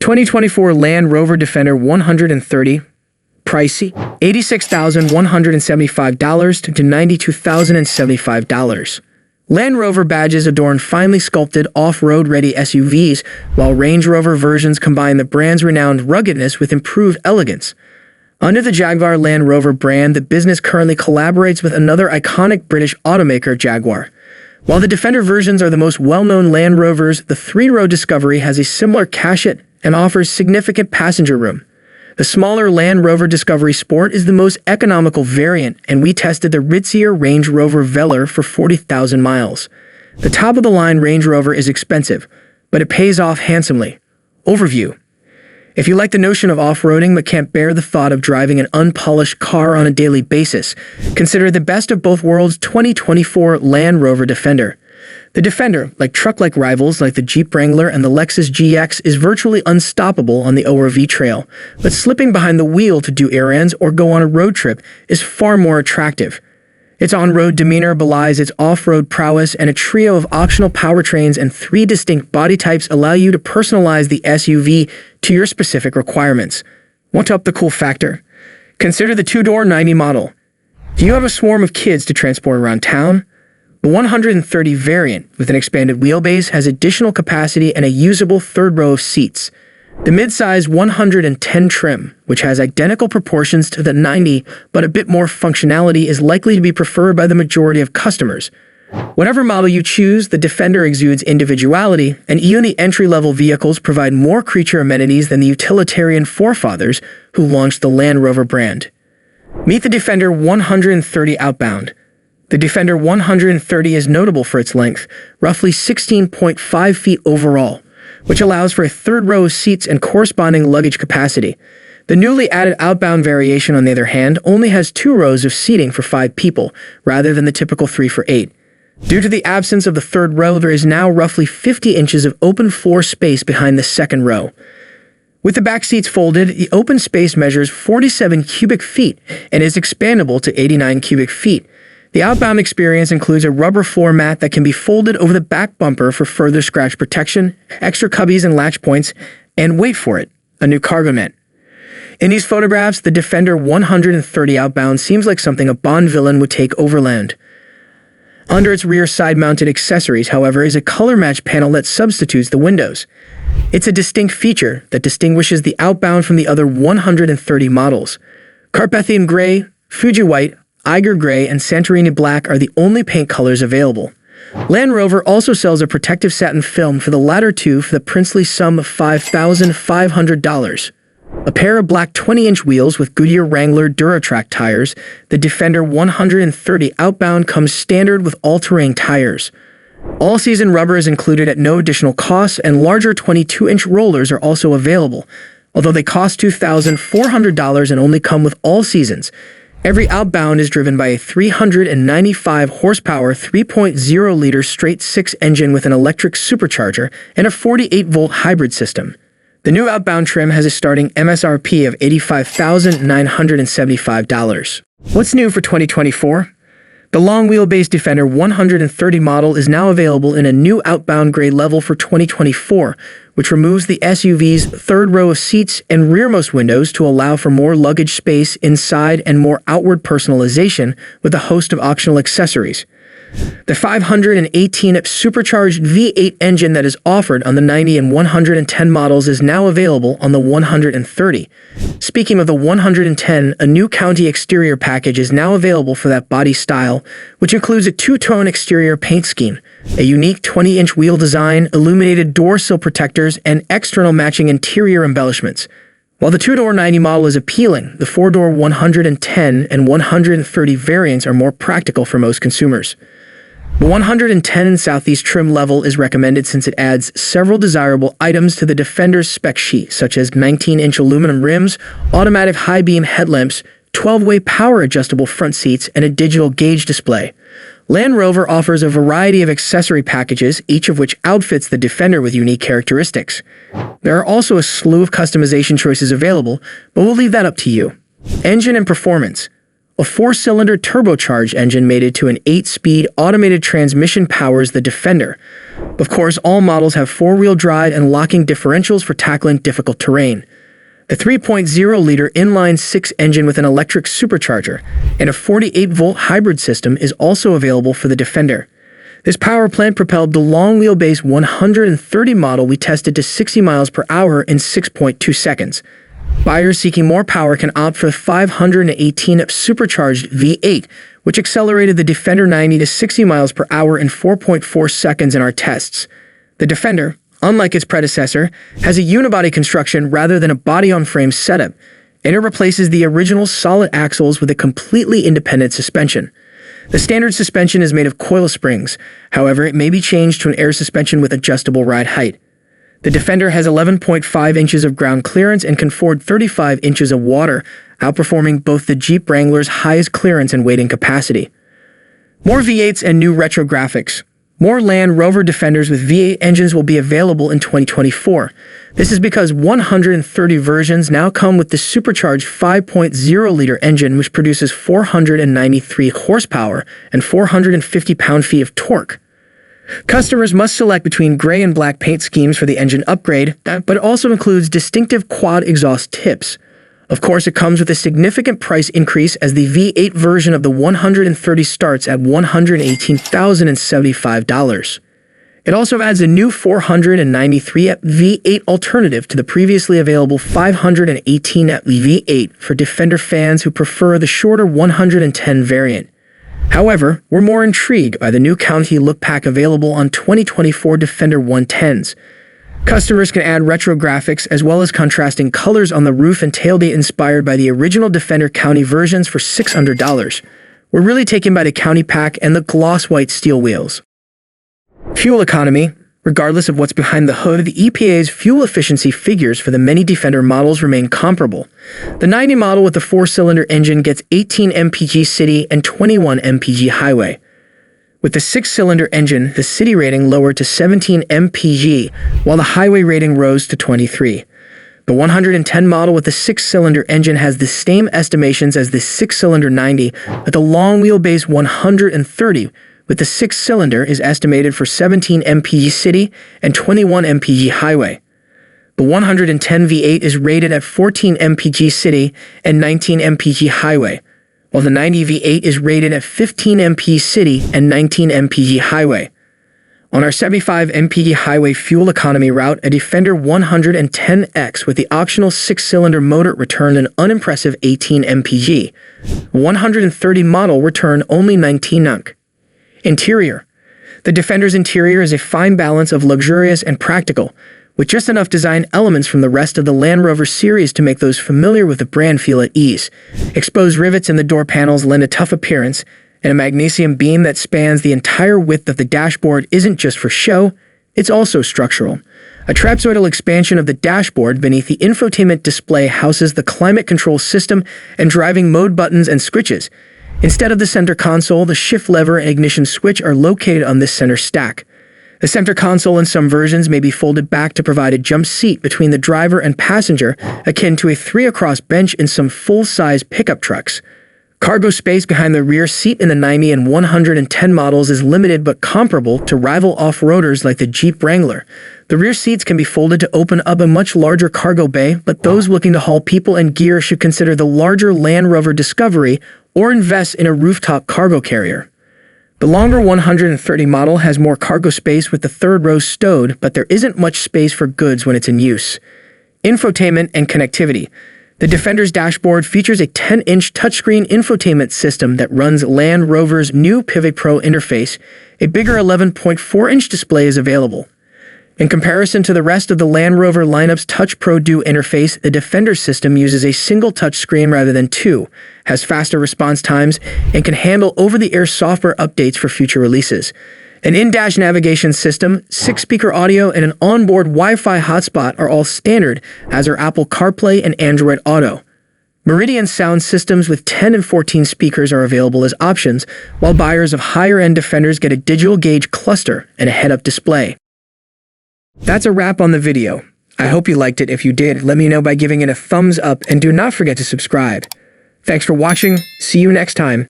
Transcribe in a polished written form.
...2024 Land Rover Defender 130, pricey, $86,175 to $92,075. Land Rover badges adorn finely sculpted off-road ready SUVs, while Range Rover versions combine the brand's renowned ruggedness with improved elegance. Under the Jaguar Land Rover brand, the business currently collaborates with another iconic British automaker, Jaguar. While the Defender versions are the most well-known Land Rovers, the three-row Discovery has a similar cachet and offers significant passenger room. The smaller Land Rover Discovery Sport is the most economical variant, and we tested the ritzier Range Rover Velar for 40,000 miles. The top-of-the-line Range Rover is expensive, but it pays off handsomely. Overview. If you like the notion of off-roading but can't bear the thought of driving an unpolished car on a daily basis, consider the best of both worlds 2024 Land Rover Defender. The Defender, like truck-like rivals like the Jeep Wrangler and the Lexus GX, is virtually unstoppable on the ORV trail, but slipping behind the wheel to do errands or go on a road trip is far more attractive. Its on-road demeanor belies its off-road prowess, and a trio of optional powertrains and 3 distinct body types allow you to personalize the SUV to your specific requirements. Want to up the cool factor? Consider the two-door 90 model. Do you have a swarm of kids to transport around town? The 130 variant, with an expanded wheelbase, has additional capacity and a usable third row of seats. The midsize 110 trim, which has identical proportions to the 90 but a bit more functionality, is likely to be preferred by the majority of customers. Whatever model you choose, the Defender exudes individuality, and even the entry-level vehicles provide more creature amenities than the utilitarian forefathers who launched the Land Rover brand. Meet the Defender 130 Outbound. The Defender 130 is notable for its length, roughly 16.5 feet overall, which allows for a third row of seats and corresponding luggage capacity. The newly added Outbound variation, on the other hand, only has 2 rows of seating for 5 people, rather than the typical 3 for 8. Due to the absence of the third row, there is now roughly 50 inches of open floor space behind the second row. With the back seats folded, the open space measures 47 cubic feet and is expandable to 89 cubic feet. The Outbound experience includes a rubber floor mat that can be folded over the back bumper for further scratch protection, extra cubbies and latch points, and wait for it, a new cargo net. In these photographs, the Defender 130 Outbound seems like something a Bond villain would take overland. Under its rear side-mounted accessories, however, is a color-match panel that substitutes the windows. It's a distinct feature that distinguishes the Outbound from the other 130 models. Carpathian Gray, Fuji White, Eiger Gray, and Santorini Black are the only paint colors available. Land Rover also sells a protective satin film for the latter two for the princely sum of $5,500. A pair of black 20-inch wheels with Goodyear Wrangler Duratrack tires, the Defender 130 Outbound comes standard with all-terrain tires. All-season rubber is included at no additional cost, and larger 22-inch rollers are also available, although they cost $2,400 and only come with all seasons. Every Outbound is driven by a 395 horsepower 3.0-liter straight-six engine with an electric supercharger and a 48-volt hybrid system. The new Outbound trim has a starting MSRP of $85,975. What's new for 2024? The long-wheelbase Defender 130 model is now available in a new Outbound gray level for 2024, which removes the SUV's third row of seats and rearmost windows to allow for more luggage space inside and more outward personalization with a host of optional accessories. The 518 supercharged V8 engine that is offered on the 90 and 110 models is now available on the 130. Speaking of the 110, a new County exterior package is now available for that body style, which includes a two-tone exterior paint scheme, a unique 20-inch wheel design, illuminated door sill protectors, and external matching interior embellishments. While the two-door 90 model is appealing, the four-door 110 and 130 variants are more practical for most consumers. The 110 Southeast trim level is recommended since it adds several desirable items to the Defender's spec sheet, such as 19-inch aluminum rims, automatic high-beam headlamps, 12-way power-adjustable front seats, and a digital gauge display. Land Rover offers a variety of accessory packages, each of which outfits the Defender with unique characteristics. There are also a slew of customization choices available, but we'll leave that up to you. Engine and performance. A 4-cylinder turbocharged engine mated to an 8-speed automated transmission powers the Defender. Of course, all models have 4-wheel drive and locking differentials for tackling difficult terrain. The 3.0-liter inline-6 engine with an electric supercharger and a 48-volt hybrid system is also available for the Defender. This power plant propelled the long-wheelbase 130 model we tested to 60 miles per hour in 6.2 seconds. Buyers seeking more power can opt for the 518 supercharged V8, which accelerated the Defender 90 to 60 miles per hour in 4.4 seconds in our tests. The Defender, unlike its predecessor, has a unibody construction rather than a body-on-frame setup, and it replaces the original solid axles with a completely independent suspension. The standard suspension is made of coil springs, however, it may be changed to an air suspension with adjustable ride height. The Defender has 11.5 inches of ground clearance and can ford 35 inches of water, outperforming both the Jeep Wrangler's highest clearance and weighting capacity. More V8s and new retro graphics. More Land Rover Defenders with V8 engines will be available in 2024. This is because 130 versions now come with the supercharged 5.0-liter engine, which produces 493 horsepower and 450 pound-feet of torque. Customers must select between gray and black paint schemes for the engine upgrade, but it also includes distinctive quad exhaust tips. Of course, it comes with a significant price increase as the V8 version of the 130 starts at $118,075. It also adds a new 493 V8 alternative to the previously available 518 V8 for Defender fans who prefer the shorter 110 variant. However, we're more intrigued by the new 𝐥𝐤𝐤 look pack available on 2024 Defender 110s. Customers can add retro graphics as well as contrasting colors on the roof and tailgate inspired by the original Defender 𝐥𝐤𝐤 versions for $600. We're really taken by the 𝐥𝐤𝐤 pack and the gloss white steel wheels. Fuel economy. Regardless of what's behind the hood, the EPA's fuel efficiency figures for the many Defender models remain comparable. The 90 model with the 4-cylinder engine gets 18 mpg city and 21 mpg highway. With the 6-cylinder engine, the city rating lowered to 17 mpg, while the highway rating rose to 23. The 110 model with the 6-cylinder engine has the same estimations as the 6-cylinder 90, but the long wheelbase 130 with the 6-cylinder is estimated for 17 mpg city and 21 mpg highway. The 110 V8 is rated at 14 mpg city and 19 mpg highway, while the 90 V8 is rated at 15 mpg city and 19 mpg highway. On our 75 mpg highway fuel economy route, a Defender 110X with the optional 6-cylinder motor returned an unimpressive 18 mpg. The 130 model returned only 19 mpg. Interior. The Defender's interior is a fine balance of luxurious and practical, with just enough design elements from the rest of the Land Rover series to make those familiar with the brand feel at ease. Exposed rivets in the door panels lend a tough appearance, and a magnesium beam that spans the entire width of the dashboard isn't just for show, it's also structural. A trapezoidal expansion of the dashboard beneath the infotainment display houses the climate control system and driving mode buttons and switches. Instead of the center console, the shift lever and ignition switch are located on this center stack. The center console in some versions may be folded back to provide a jump seat between the driver and passenger, akin to a 3-across bench in some full-size pickup trucks. Cargo space behind the rear seat in the 90 and 110 models is limited but comparable to rival off-roaders like the Jeep Wrangler. The rear seats can be folded to open up a much larger cargo bay, but those looking to haul people and gear should consider the larger Land Rover Discovery or invest in a rooftop cargo carrier. The longer 130 model has more cargo space with the third row stowed, but there isn't much space for goods when it's in use. Infotainment and connectivity. The Defender's dashboard features a 10-inch touchscreen infotainment system that runs Land Rover's new Pivot Pro interface. A bigger 11.4-inch display is available. In comparison to the rest of the Land Rover lineup's Touch Pro Duo interface, the Defender system uses a single touchscreen rather than two, has faster response times, and can handle over-the-air software updates for future releases. An in-dash navigation system, 6-speaker audio, and an onboard Wi-Fi hotspot are all standard, as are Apple CarPlay and Android Auto. Meridian sound systems with 10 and 14 speakers are available as options, while buyers of higher-end Defenders get a digital gauge cluster and a head-up display. That's a wrap on the video. I hope you liked it. If you did, let me know by giving it a thumbs up and do not forget to subscribe. Thanks for watching. See you next time.